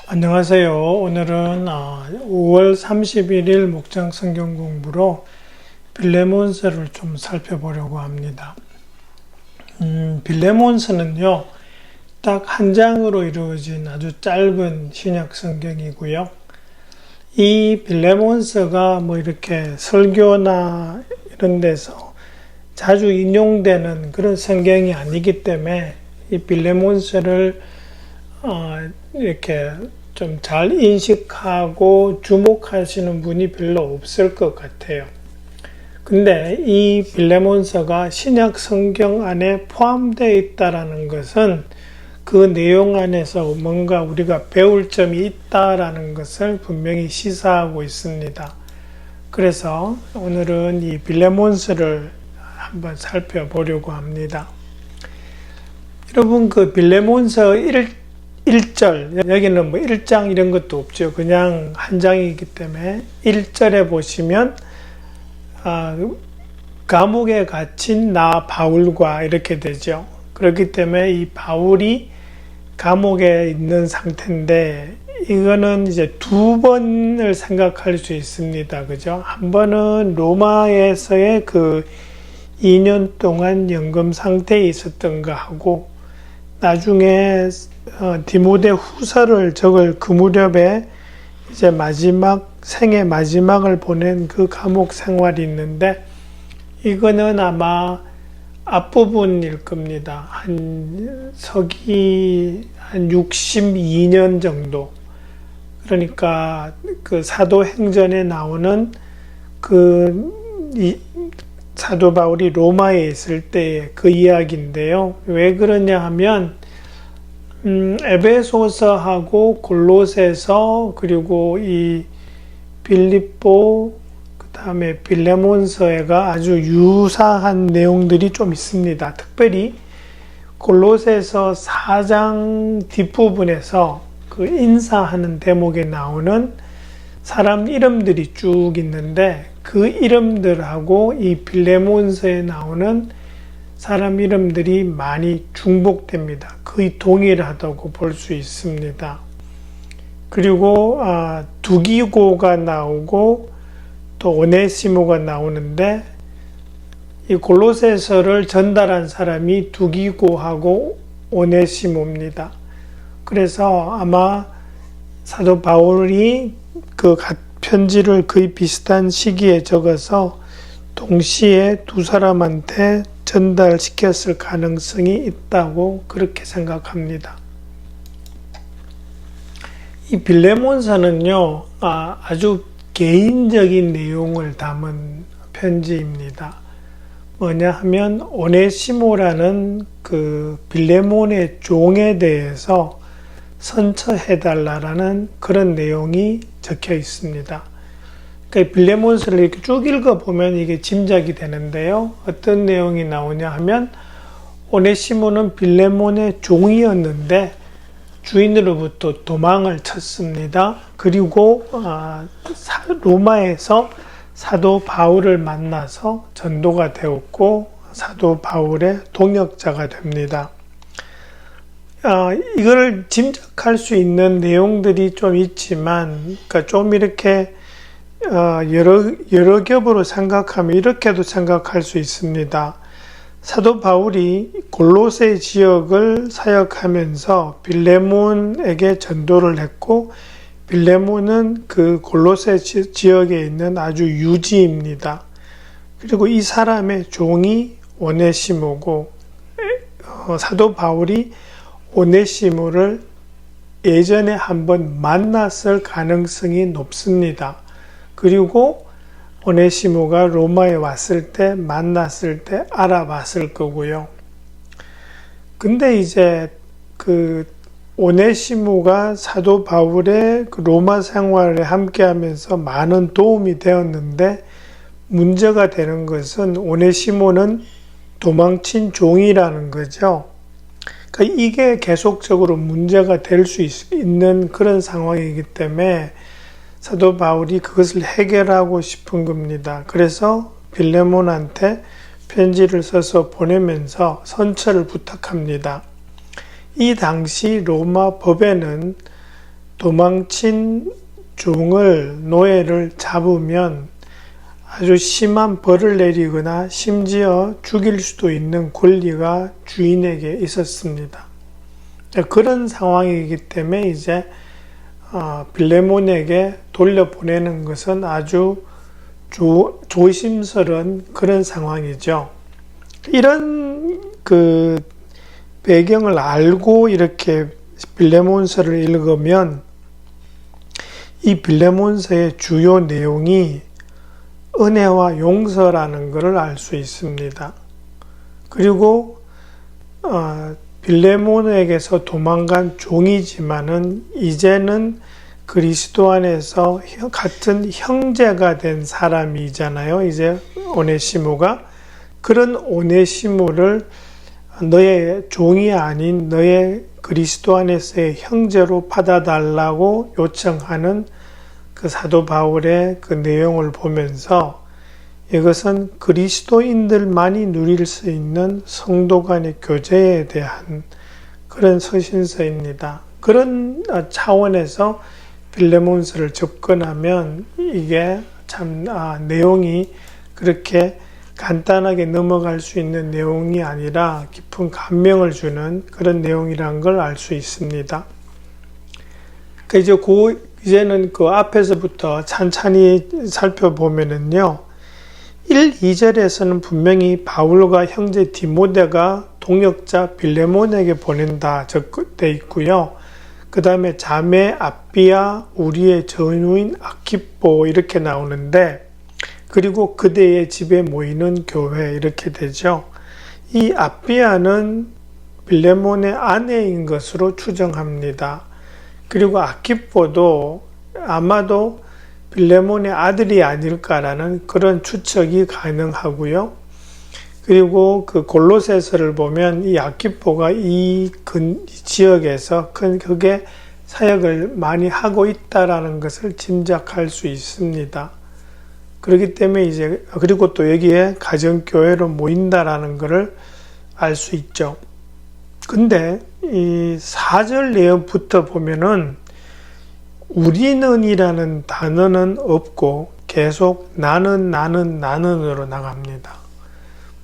안녕하세요. 오늘은 5월 31일 목장 성경 공부로 빌레몬서를 좀 살펴보려고 합니다. 빌레몬서는요, 딱 한 장으로 이루어진 아주 짧은 신약 성경이고요. 이 빌레몬서가 이렇게 설교나 이런 데서 자주 인용되는 그런 성경이 아니기 때문에 이 빌레몬서를 이렇게 좀 잘 인식하고 주목하시는 분이 별로 없을 것 같아요. 근데 이 빌레몬서가 신약 성경 안에 포함되어 있다라는 것은 그 내용 안에서 뭔가 우리가 배울 점이 있다라는 것을 분명히 시사하고 있습니다. 그래서 오늘은 이 빌레몬서를 한번 살펴보려고 합니다. 여러분, 그 빌레몬서 1절, 여기는 1장 이런 것도 없죠. 그냥 한 장이기 때문에 1절에 보시면 감옥에 갇힌 나 바울과 이렇게 되죠. 그렇기 때문에 이 바울이 감옥에 있는 상태인데 이거는 이제 두 번을 생각할 수 있습니다. 그죠? 한 번은 로마에서의 그 2년 동안 연금 상태에 있었던 거 하고 나중에 디모데 후서를 적을 그 무렵에 이제 생의 마지막을 보낸 그 감옥 생활이 있는데 이거는 아마 앞부분일 겁니다. 서기 62년 정도. 그러니까 그 사도행전에 나오는 사도 바울이 로마에 있을 때의 그 이야기인데요. 왜 그러냐 하면 에베소서하고 골로새서 그리고 이 빌립보 그 다음에 빌레몬서가 아주 유사한 내용들이 좀 있습니다. 특별히 골로새서 4장 뒷부분에서 그 인사하는 대목에 나오는 사람 이름들이 쭉 있는데 그 이름들하고 이 빌레몬서에 나오는 사람 이름들이 많이 중복됩니다. 거의 동일하다고 볼 수 있습니다. 그리고 두기고가 나오고 또 오네시모가 나오는데 이 골로새서를 전달한 사람이 두기고하고 오네시모입니다. 그래서 아마 사도 바울이 그 편지를 거의 비슷한 시기에 적어서 동시에 두 사람한테 전달시켰을 가능성이 있다고 그렇게 생각합니다. 이 빌레몬서는요, 아주 개인적인 내용을 담은 편지입니다. 뭐냐 하면 오네시모라는 그 빌레몬의 종에 대해서 선처해달라는 그런 내용이 적혀 있습니다. 그러니까 빌레몬서를 이렇게 쭉 읽어보면 이게 짐작이 되는데요. 어떤 내용이 나오냐 하면 오네시모는 빌레몬의 종이었는데 주인으로부터 도망을 쳤습니다. 그리고 로마에서 사도 바울을 만나서 전도가 되었고 사도 바울의 동역자가 됩니다. 이걸 짐작할 수 있는 내용들이 좀 있지만, 그러니까 좀 이렇게 여러 겹으로 생각하면 이렇게도 생각할 수 있습니다. 사도 바울이 골로새 지역을 사역하면서 빌레몬에게 전도를 했고 빌레몬은 그 골로새 지역에 있는 아주 유지입니다. 그리고 이 사람의 종이 오네시모고 사도 바울이 오네시모를 예전에 한번 만났을 가능성이 높습니다. 그리고 오네시모가 로마에 왔을 때 만났을 때 알아봤을 거고요. 근데 이제 그 오네시모가 사도 바울의 그 로마 생활에 함께하면서 많은 도움이 되었는데 문제가 되는 것은 오네시모는 도망친 종이라는 거죠. 그러니까 이게 계속적으로 문제가 될 수 있는 그런 상황이기 때문에 사도 바울이 그것을 해결하고 싶은 겁니다. 그래서 빌레몬한테 편지를 써서 보내면서 선처를 부탁합니다. 이 당시 로마 법에는 도망친 종을, 노예를 잡으면 아주 심한 벌을 내리거나 심지어 죽일 수도 있는 권리가 주인에게 있었습니다. 그런 상황이기 때문에 이제 빌레몬에게 돌려보내는 것은 아주 조심스러운 그런 상황이죠. 이런 그 배경을 알고 이렇게 빌레몬서를 읽으면 이 빌레몬서의 주요 내용이 은혜와 용서라는 것을 알 수 있습니다. 그리고 빌레몬에게서 도망간 종이지만은 이제는 그리스도 안에서 같은 형제가 된 사람이잖아요. 이제 오네시모가. 그런 오네시모를 너의 종이 아닌 너의 그리스도 안에서의 형제로 받아달라고 요청하는 그 사도 바울의 그 내용을 보면서 이것은 그리스도인들만이 누릴 수 있는 성도 간의 교제에 대한 그런 서신서입니다. 그런 차원에서 빌레몬서를 접근하면 이게 참 내용이 그렇게 간단하게 넘어갈 수 있는 내용이 아니라 깊은 감명을 주는 그런 내용이라는 걸 알 수 있습니다. 이제는 그 앞에서부터 찬찬히 살펴보면은요, 1, 2절에서는 분명히 바울과 형제 디모데가 동역자 빌레몬에게 보낸다 적돼 있고요. 그 다음에 자매 아비아, 우리의 전우인 아키포 이렇게 나오는데, 그리고 그대의 집에 모이는 교회 이렇게 되죠. 이 아비아는 빌레몬의 아내인 것으로 추정합니다. 그리고 아키포도 아마도 빌레몬의 아들이 아닐까라는 그런 추측이 가능하고요. 그리고 그 골로새서를 보면 이 아키포가 이 지역에서 크게 사역을 많이 하고 있다라는 것을 짐작할 수 있습니다. 그렇기 때문에 그리고 또 여기에 가정교회로 모인다라는 것을 알 수 있죠. 근데 이 4절 내용부터 보면은 우리는이라는 단어는 없고 계속 나는으로 나갑니다.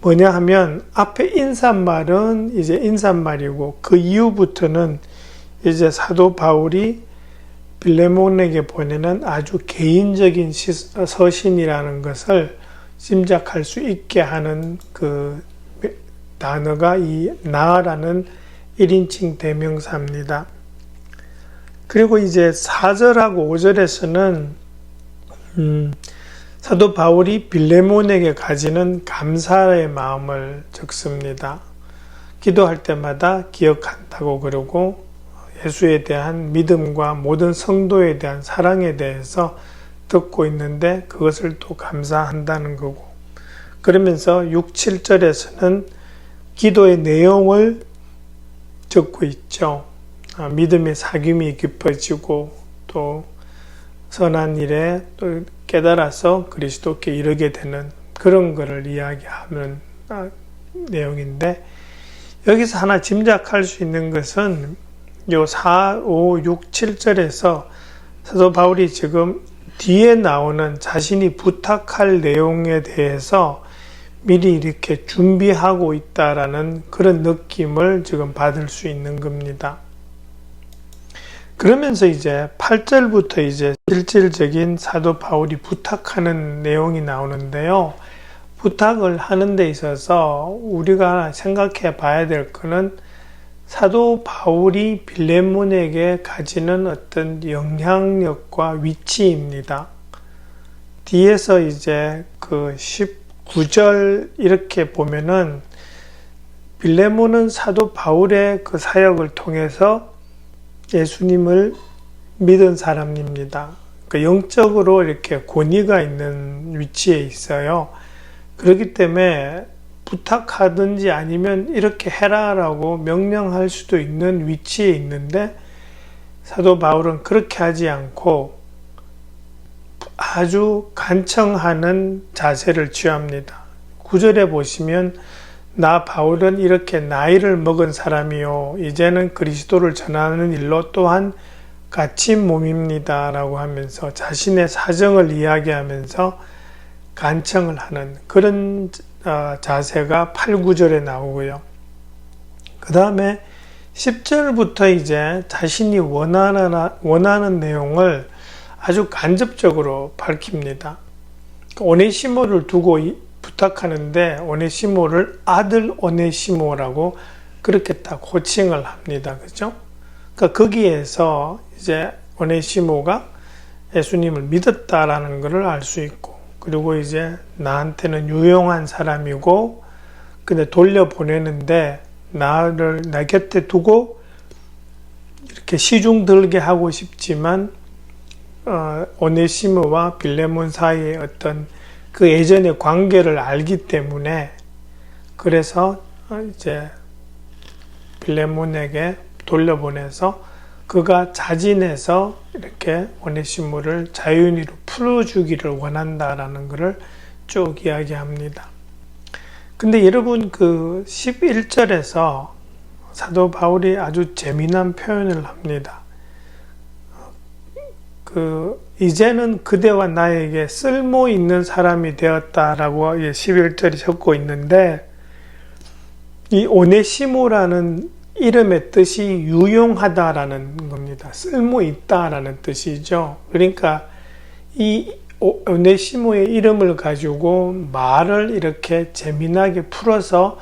뭐냐 하면 앞에 인사말은 이제 인사말이고 그 이후부터는 이제 사도 바울이 빌레몬에게 보내는 아주 개인적인 서신이라는 것을 짐작할 수 있게 하는 그 단어가 이 나라는 1인칭 대명사입니다. 그리고 이제 4절하고 5절에서는 사도 바울이 빌레몬에게 가지는 감사의 마음을 적습니다. 기도할 때마다 기억한다고 그러고 예수에 대한 믿음과 모든 성도에 대한 사랑에 대해서 듣고 있는데 그것을 또 감사한다는 거고, 그러면서 6, 7절에서는 기도의 내용을 적고 있죠. 믿음의 사귐이 깊어지고 또 선한 일에 또 깨달아서 그리스도께 이르게 되는 그런 것을 이야기하는 내용인데, 여기서 하나 짐작할 수 있는 것은 요 4, 5, 6, 7절에서 사도 바울이 지금 뒤에 나오는 자신이 부탁할 내용에 대해서 미리 이렇게 준비하고 있다라는 그런 느낌을 지금 받을 수 있는 겁니다. 그러면서 이제 8절부터 이제 실질적인 사도 바울이 부탁하는 내용이 나오는데요. 부탁을 하는 데 있어서 우리가 생각해 봐야 될 것은 사도 바울이 빌레몬에게 가지는 어떤 영향력과 위치입니다. 뒤에서 이제 그 19절 이렇게 보면은 빌레몬은 사도 바울의 그 사역을 통해서 예수님을 믿은 사람입니다. 그 영적으로 이렇게 권위가 있는 위치에 있어요. 그렇기 때문에 부탁하든지 아니면 이렇게 해라라고 명령할 수도 있는 위치에 있는데, 사도 바울은 그렇게 하지 않고 아주 간청하는 자세를 취합니다. 9절에 보시면 나 바울은 이렇게 나이를 먹은 사람이요 이제는 그리스도를 전하는 일로 또한 갇힌 몸입니다 라고 하면서 자신의 사정을 이야기하면서 간청을 하는 그런 자세가 8, 9절에 나오고요. 그 다음에 10절부터 이제 자신이 원하는 내용을 아주 간접적으로 밝힙니다. 오네시모를 두고 부탁하는데 오네시모를 아들 오네시모라고 그렇게 딱 호칭을 합니다. 그죠? 그러니까 거기에서 이제 오네시모가 예수님을 믿었다라는 것을 알 수 있고, 그리고 이제 나한테는 유용한 사람이고, 근데 돌려보내는데 나를 내 곁에 두고 이렇게 시중 들게 하고 싶지만 오네시모와 빌레몬 사이의 어떤 그 예전의 관계를 알기 때문에 그래서 이제 빌레몬에게 돌려보내서 그가 자진해서 이렇게 오네시모를 자유인으로 풀어주기를 원한다라는 것을 쭉 이야기합니다. 근데 여러분 그 11절에서 사도 바울이 아주 재미난 표현을 합니다. 이제는 그대와 나에게 쓸모 있는 사람이 되었다라고 11절이 적고 있는데, 이 오네시모라는 이름의 뜻이 유용하다라는 겁니다. 쓸모 있다라는 뜻이죠. 그러니까 이 오네시모의 이름을 가지고 말을 이렇게 재미나게 풀어서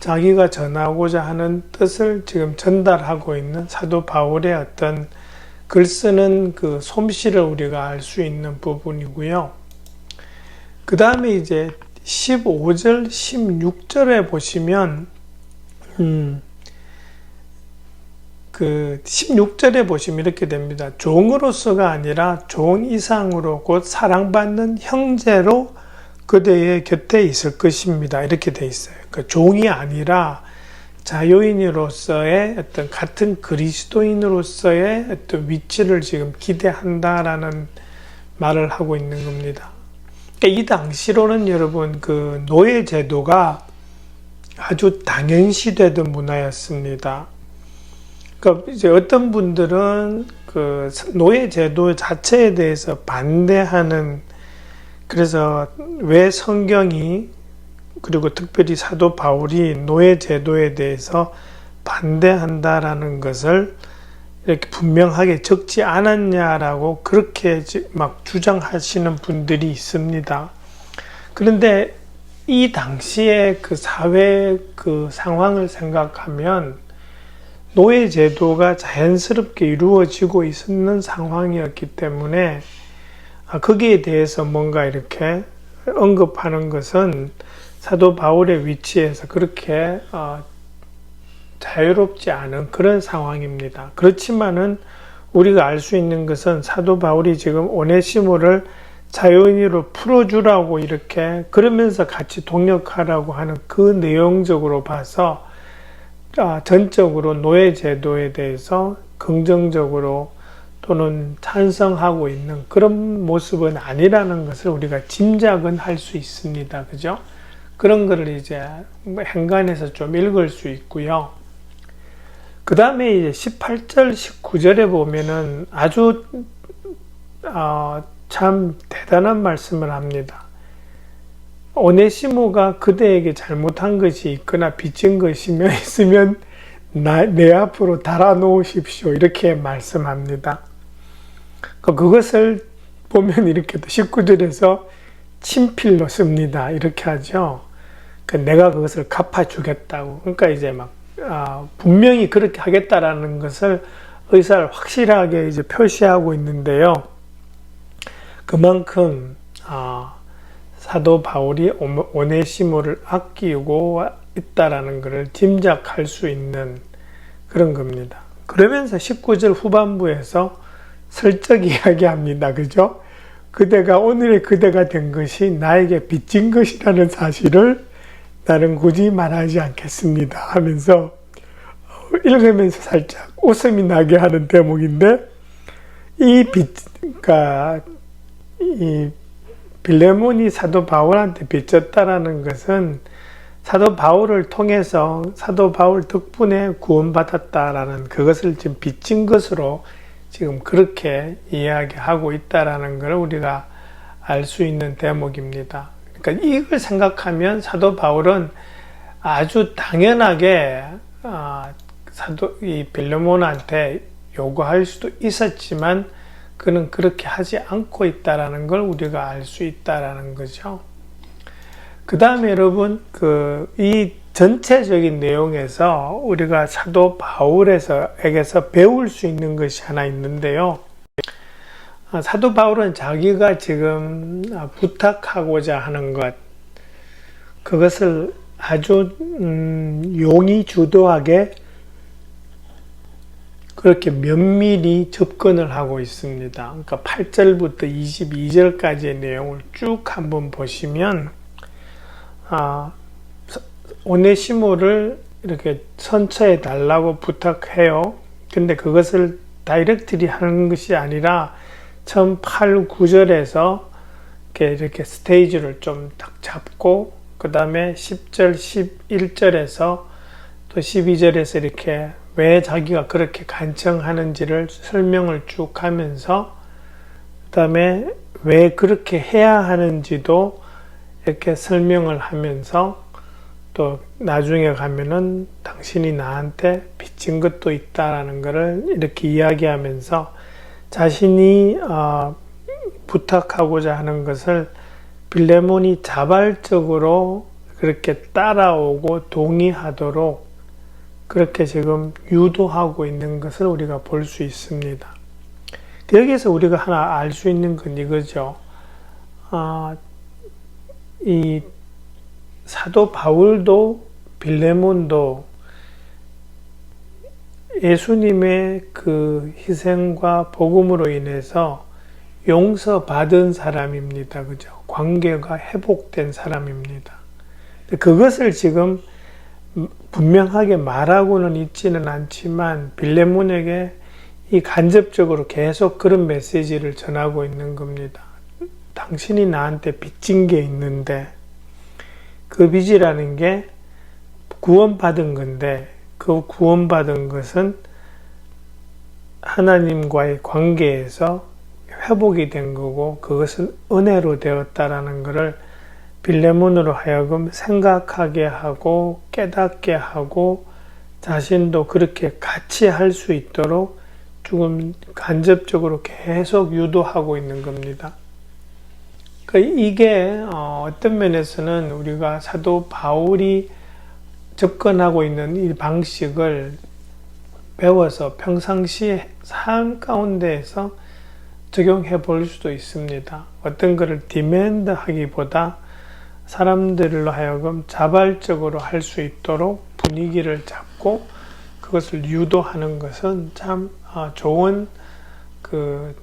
자기가 전하고자 하는 뜻을 지금 전달하고 있는 사도 바울의 어떤 글 쓰는 그 솜씨를 우리가 알 수 있는 부분이고요. 그 다음에 이제 15절, 16절에 보시면, 그 16절에 보시면 이렇게 됩니다. 종으로서가 아니라 종 이상으로 곧 사랑받는 형제로 그대의 곁에 있을 것입니다. 이렇게 돼 있어요. 그러니까 종이 아니라 자유인으로서의 어떤 같은 그리스도인으로서의 어떤 위치를 지금 기대한다라는 말을 하고 있는 겁니다. 그러니까 이 당시로는 여러분 그 노예 제도가 아주 당연시되던 문화였습니다. 그러니까 이제 어떤 분들은 그 노예 제도 자체에 대해서 반대하는, 그래서 왜 성경이 그리고 특별히 사도 바울이 노예 제도에 대해서 반대한다라는 것을 이렇게 분명하게 적지 않았냐라고 그렇게 막 주장하시는 분들이 있습니다. 그런데 이 당시에 그 사회 그 상황을 생각하면 노예 제도가 자연스럽게 이루어지고 있는 상황이었기 때문에 거기에 대해서 뭔가 이렇게 언급하는 것은 사도 바울의 위치에서 그렇게 자유롭지 않은 그런 상황입니다. 그렇지만은 우리가 알 수 있는 것은 사도 바울이 지금 오네시모를 자유인으로 풀어주라고 이렇게 그러면서 같이 동역하라고 하는 그 내용적으로 봐서 전적으로 노예 제도에 대해서 긍정적으로 또는 찬성하고 있는 그런 모습은 아니라는 것을 우리가 짐작은 할 수 있습니다. 그죠? 그런 거를 이제 행간에서 좀 읽을 수 있고요. 그 다음에 이제 18절, 19절에 보면은 아주 참 대단한 말씀을 합니다. 오네시모가 그대에게 잘못한 것이 있거나 빚진 것이 있으면 내 앞으로 달아놓으십시오. 이렇게 말씀합니다. 그것을 보면 이렇게 19절에서 친필로 씁니다. 이렇게 하죠. 내가 그것을 갚아주겠다고. 그러니까 이제 막 분명히 그렇게 하겠다라는 것을 의사를 확실하게 이제 표시하고 있는데요. 그만큼 사도 바울이 오네시모를 아끼고 있다라는 것을 짐작할 수 있는 그런 겁니다. 그러면서 19절 후반부에서 슬쩍 이야기합니다. 그죠? 그대가 오늘의 그대가 된 것이 나에게 빚진 것이라는 사실을 나는 굳이 말하지 않겠습니다 하면서 읽으면서 살짝 웃음이 나게 하는 대목인데, 그러니까 이 빌레몬이 사도 바울한테 빚졌다라는 것은 사도 바울을 통해서 사도 바울 덕분에 구원받았다라는 그것을 지금 빚진 것으로 지금 그렇게 이야기하고 있다라는 걸 우리가 알 수 있는 대목입니다. 그러니까 이걸 생각하면 사도 바울은 아주 당연하게 이 빌레몬한테 요구할 수도 있었지만 그는 그렇게 하지 않고 있다라는 걸 우리가 알 수 있다라는 거죠. 그 다음에 여러분, 이 전체적인 내용에서 우리가 사도 바울에게서 배울 수 있는 것이 하나 있는데요. 사도 바울은 자기가 지금 부탁하고자 하는 것, 그것을 아주 용의 주도하게 그렇게 면밀히 접근을 하고 있습니다. 그러니까 8절부터 22절까지의 내용을 쭉 한번 보시면 오네시모를 이렇게 선처해 달라고 부탁해요. 근데 그것을 다이렉트리 하는 것이 아니라 처음 8, 9절에서 이렇게 스테이지를 좀 딱 잡고 그 다음에 10절, 11절에서 또 12절에서 이렇게 왜 자기가 그렇게 간청하는지를 설명을 쭉 하면서 그 다음에 왜 그렇게 해야 하는지도 이렇게 설명을 하면서 또 나중에 가면은 당신이 나한테 빚진 것도 있다라는 것을 이렇게 이야기하면서 자신이 부탁하고자 하는 것을 빌레몬이 자발적으로 그렇게 따라오고 동의하도록 그렇게 지금 유도하고 있는 것을 우리가 볼 수 있습니다. 여기에서 우리가 하나 알 수 있는 건 이거죠. 이 사도 바울도 빌레몬도 예수님의 그 희생과 복음으로 인해서 용서받은 사람입니다. 그죠? 관계가 회복된 사람입니다. 그것을 지금 분명하게 말하고는 있지는 않지만 빌레몬에게 이 간접적으로 계속 그런 메시지를 전하고 있는 겁니다. 당신이 나한테 빚진 게 있는데 그 빚이라는 게 구원받은 건데 그 구원받은 것은 하나님과의 관계에서 회복이 된 거고 그것은 은혜로 되었다라는 것을 빌레몬으로 하여금 생각하게 하고 깨닫게 하고 자신도 그렇게 같이 할 수 있도록 조금 간접적으로 계속 유도하고 있는 겁니다. 이게 어떤 면에서는 우리가 사도 바울이 접근하고 있는 이 방식을 배워서 평상시 삶 가운데에서 적용해 볼 수도 있습니다. 어떤 것을 디맨드 하기보다 사람들로 하여금 자발적으로 할 수 있도록 분위기를 잡고 그것을 유도하는 것은 참 좋은 그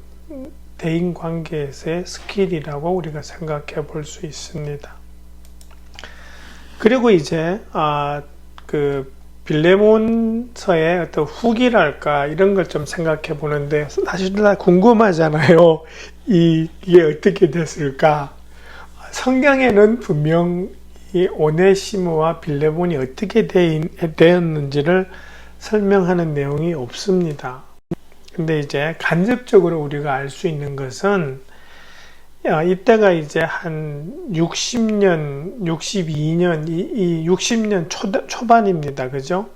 대인 관계에서의 스킬이라고 우리가 생각해 볼 수 있습니다. 그리고 이제 그 빌레몬서의 어떤 후기랄까 이런 걸 좀 생각해 보는데 사실 다 궁금하잖아요. 이게 어떻게 됐을까? 성경에는 분명 이 오네시모와 빌레몬이 어떻게 되었는지를 설명하는 내용이 없습니다. 근데 이제 간접적으로 우리가 알 수 있는 것은 이때가 이제 한 60년, 62년, 이 60년 초반입니다. 그죠?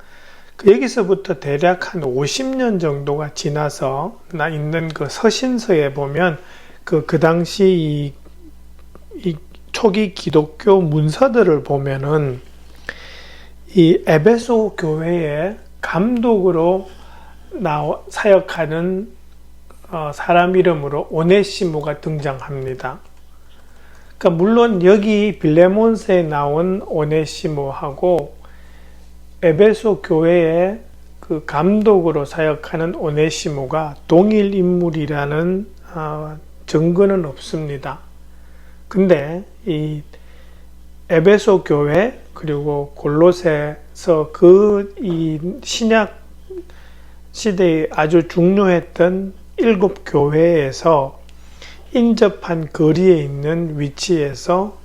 여기서부터 대략 한 50년 정도가 지나서 있는 그 서신서에 보면 그 당시 이 초기 기독교 문서들을 보면은 이 에베소 교회의 감독으로 사역하는 사람 이름으로 오네시모가 등장합니다. 그러니까 물론 여기 빌레몬서에 나온 오네시모하고 에베소 교회의 그 감독으로 사역하는 오네시모가 동일 인물이라는 증거는 없습니다. 근데 이 에베소 교회 그리고 골로새서 이 신약 시대에 아주 중요했던 7 교회에서 인접한 거리에 있는 위치에서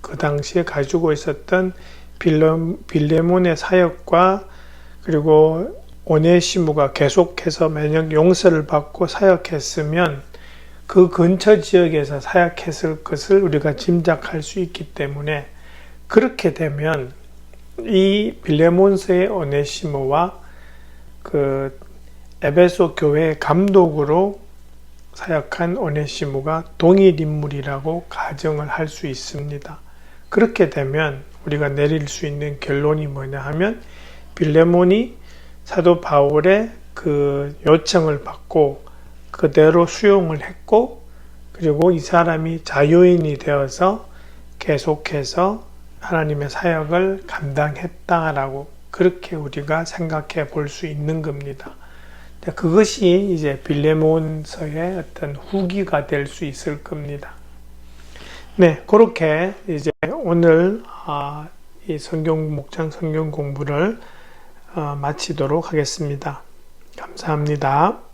그 당시에 가지고 있었던 빌레몬의 사역과 그리고 오네시모가 계속해서 만약 용서를 받고 사역했으면 그 근처 지역에서 사역했을 것을 우리가 짐작할 수 있기 때문에, 그렇게 되면 이 빌레몬서의 오네시모와 그 에베소 교회의 감독으로 사역한 오네시모가 동일 인물이라고 가정을 할 수 있습니다. 그렇게 되면 우리가 내릴 수 있는 결론이 뭐냐 하면, 빌레몬이 사도 바울의 그 요청을 받고 그대로 수용을 했고, 그리고 이 사람이 자유인이 되어서 계속해서 하나님의 사역을 감당했다라고, 그렇게 우리가 생각해 볼 수 있는 겁니다. 그것이 이제 빌레몬서의 어떤 후기가 될 수 있을 겁니다. 네, 그렇게 이제 오늘 이 목장 성경 공부를 마치도록 하겠습니다. 감사합니다.